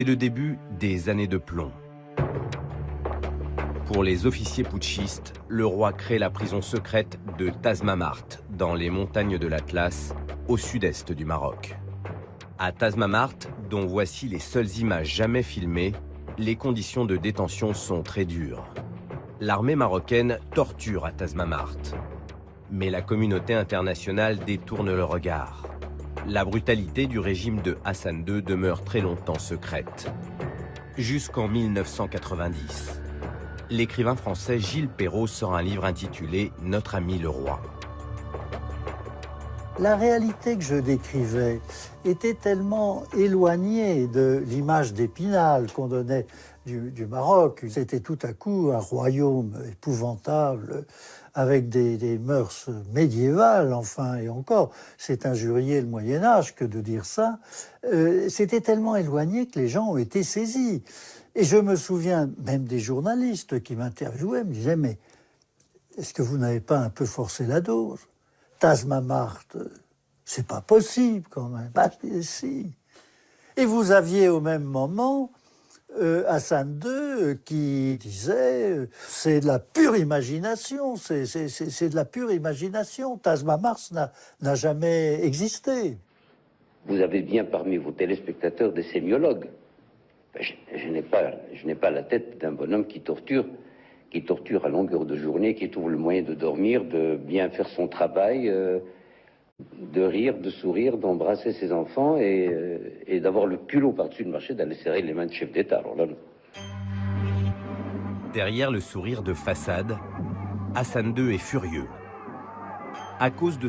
C'est le début des années de plomb. Pour les officiers putschistes, le roi crée la prison secrète de Tazmamart, dans les montagnes de l'Atlas, au sud-est du Maroc. À Tazmamart, dont voici les seules images jamais filmées, les conditions de détention sont très dures. L'armée marocaine torture à Tazmamart. Mais la communauté internationale détourne le regard. La brutalité du régime de Hassan II demeure très longtemps secrète. Jusqu'en 1990. L'écrivain français Gilles Perrault sort un livre intitulé « Notre ami le roi ». La réalité que je décrivais était tellement éloignée de l'image d'Épinal qu'on donnait du Maroc. C'était tout à coup un royaume épouvantable, avec des mœurs médiévales, enfin, et encore, c'est injurier le Moyen-Âge que de dire ça. C'était tellement éloigné que les gens ont été saisis. Et je me souviens même des journalistes qui m'interviewaient, me disaient « Mais est-ce que vous n'avez pas un peu forcé la dose ? Tazmamart, c'est pas possible quand même. » Bah si. Et vous aviez au même moment Hassan II qui disait c'est de la pure imagination, c'est de la pure imagination. Tazmamart n'a jamais existé. Vous avez bien parmi vos téléspectateurs des sémiologues. Je n'ai pas la tête d'un bonhomme qui torture à longueur de journée, qui trouve le moyen de dormir, de bien faire son travail, de rire, de sourire, d'embrasser ses enfants et d'avoir le culot par-dessus le marché d'aller serrer les mains de chef d'État. Alors là, non. Derrière le sourire de façade, Hassan II est furieux. À cause de